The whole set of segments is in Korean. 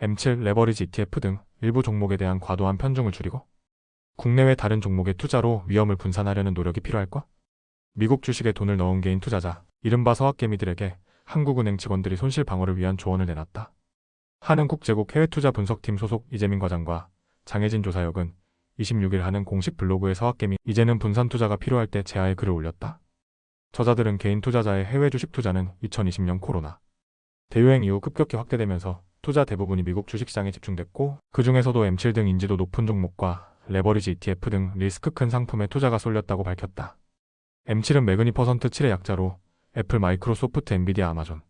M7 레버리지 ETF 등 일부 종목에 대한 과도한 편중을 줄이고 국내외 다른 종목의 투자로 위험을 분산하려는 노력이 필요할까? 미국 주식에 돈을 넣은 개인 투자자, 이른바 서학개미들에게 한국은행 직원들이 손실 방어를 위한 조언을 내놨다. 한은국제국 해외투자 분석팀 소속 이재민 과장과 장혜진 조사역은 26일 하는 공식 블로그에 서학개미 이제는 분산 투자가 필요할 때 제하의 글을 올렸다. 저자들은 개인 투자자의 해외 주식 투자는 2020년 코로나 대유행 이후 급격히 확대되면서 투자 대부분이 미국 주식시장에 집중됐고 그 중에서도 M7 등 인지도 높은 종목과 레버리지 ETF 등 리스크 큰 상품에 투자가 쏠렸다고 밝혔다. M7은 매그니 퍼센트 7의 약자로 애플, 마이크로소프트, 엔비디아, 아마존,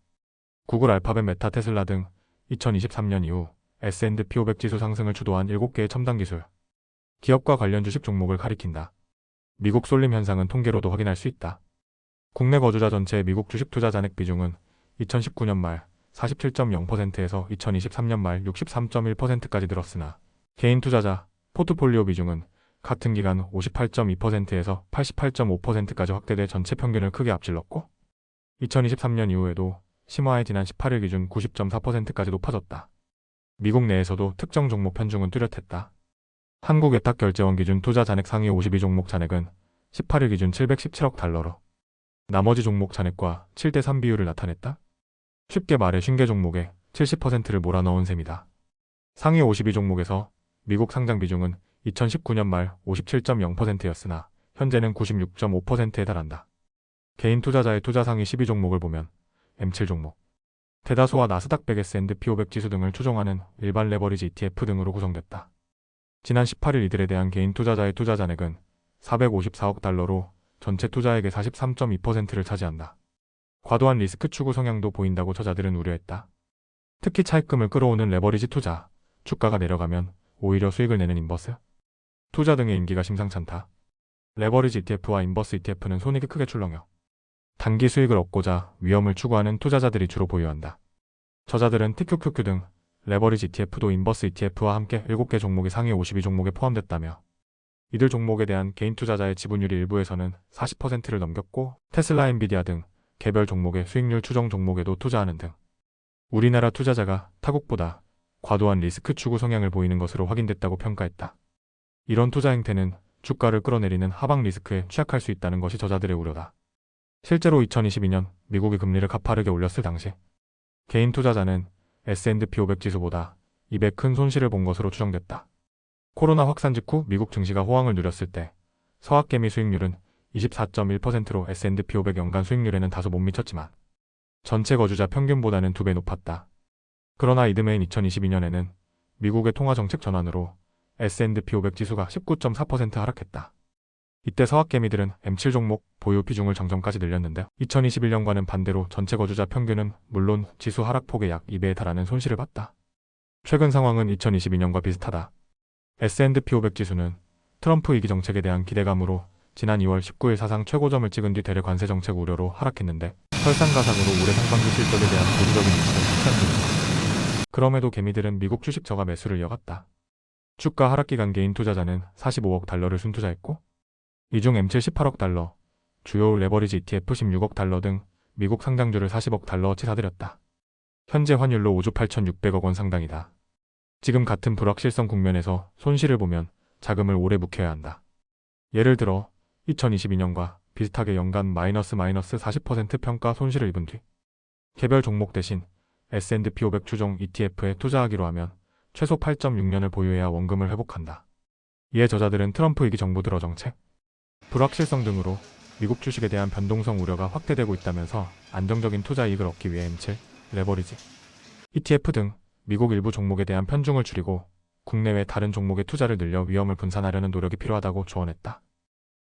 구글, 알파벳, 메타, 테슬라 등 2023년 이후 S&P 500 지수 상승을 주도한 7개의 첨단 기술 기업과 관련 주식 종목을 가리킨다. 미국 쏠림 현상은 통계로도 확인할 수 있다. 국내 거주자 전체의 미국 주식 투자 잔액 비중은 2019년 말 47.0%에서 2023년 말 63.1%까지 늘었으나 개인 투자자 포트폴리오 비중은 같은 기간 58.2%에서 88.5%까지 확대돼 전체 평균을 크게 앞질렀고 2023년 이후에도 심화해 지난 18일 기준 90.4%까지 높아졌다. 미국 내에서도 특정 종목 편중은 뚜렷했다. 한국외탁결제원 기준 투자 잔액 상위 52종목 잔액은 18일 기준 717억 달러로 나머지 종목 잔액과 7대3 비율을 나타냈다. 쉽게 말해 50개 종목의 70%를 몰아넣은 셈이다. 상위 52종목에서 미국 상장 비중은 2019년 말 57.0%였으나 현재는 96.5%에 달한다. 개인 투자자의 투자 상위 12종목을 보면 M7 종목, 대다수와 나스닥 100, S&P 500 지수 등을 추종하는 일반 레버리지 ETF 등으로 구성됐다. 지난 18일 이들에 대한 개인 투자자의 투자 잔액은 454억 달러로 전체 투자액의 43.2%를 차지한다. 과도한 리스크 추구 성향도 보인다고 저자들은 우려했다. 특히 차입금을 끌어오는 레버리지 투자, 주가가 내려가면 오히려 수익을 내는 인버스 투자 등의 인기가 심상찮다. 레버리지 ETF와 인버스 ETF는 손익이 크게 출렁여 단기 수익을 얻고자 위험을 추구하는 투자자들이 주로 보유한다. 저자들은 TQQQ 등 레버리지 ETF도 인버스 ETF와 함께 7개 종목이 상위 52종목에 포함됐다며 이들 종목에 대한 개인 투자자의 지분율이 일부에서는 40%를 넘겼고 테슬라, 엔비디아 등 개별 종목의 수익률 추정 종목에도 투자하는 등 우리나라 투자자가 타국보다 과도한 리스크 추구 성향을 보이는 것으로 확인됐다고 평가했다. 이런 투자 행태는 주가를 끌어내리는 하방 리스크에 취약할 수 있다는 것이 저자들의 우려다. 실제로 2022년 미국이 금리를 가파르게 올렸을 당시 개인 투자자는 S&P 500 지수보다 2배 큰 손실을 본 것으로 추정됐다. 코로나 확산 직후 미국 증시가 호황을 누렸을 때 서학개미 수익률은 24.1%로 S&P 500 연간 수익률에는 다소 못 미쳤지만 전체 거주자 평균보다는 2배 높았다. 그러나 이듬해인 2022년에는 미국의 통화정책 전환으로 S&P 500 지수가 19.4% 하락했다. 이때 서학개미들은 M7 종목 보유 비중을 정점까지 늘렸는데 2021년과는 반대로 전체 거주자 평균은 물론 지수 하락폭의 약 2배에 달하는 손실을 봤다. 최근 상황은 2022년과 비슷하다. S&P 500 지수는 트럼프 위기 정책에 대한 기대감으로 지난 2월 19일 사상 최고점을 찍은 뒤 대래 관세 정책 우려로 하락했는데 설상가상으로 올해 상반기 실적에 대한 보수적인 인식은 확산 중이다. 그럼에도 개미들은 미국 주식 저가 매수를 이어갔다. 주가 하락 기간 개인 투자자는 45억 달러를 순투자했고 이 중 M7 18억 달러, 주요 레버리지 ETF 16억 달러 등 미국 상장주를 40억 달러어치 사들였다. 현재 환율로 5조 8,600억 원 상당이다. 지금 같은 불확실성 국면에서 손실을 보면 자금을 오래 묵혀야 한다. 예를 들어 2022년과 비슷하게 연간 마이너스 40% 평가 손실을 입은 뒤 개별 종목 대신 S&P 500 추종 ETF에 투자하기로 하면 최소 8.6년을 보유해야 원금을 회복한다. 이에 저자들은 트럼프 위기 정부 들어 정책, 불확실성 등으로 미국 주식에 대한 변동성 우려가 확대되고 있다면서 안정적인 투자 이익을 얻기 위해 M7, 레버리지, ETF 등 미국 일부 종목에 대한 편중을 줄이고 국내외 다른 종목의 투자를 늘려 위험을 분산하려는 노력이 필요하다고 조언했다.